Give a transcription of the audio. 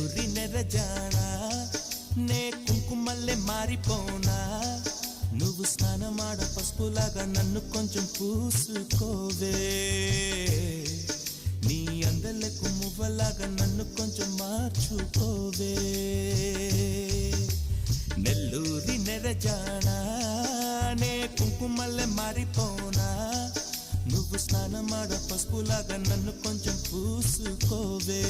నెల్లూరి నెరజానా నే కుంకుమల్లె మారిపోనా నువ్వు స్నానమాడ పసుపులాగా నన్ను కొంచెం పూసుకోవే నీ అందలకు మువ్వలాగా నన్ను కొంచెం మార్చుకోవే నెల్లూరి నెరజానా నే కుంకుమల్లె మారిపోనా నువ్వు స్నానమాడ పసుపులాగా నన్ను కొంచెం పూసుకోవే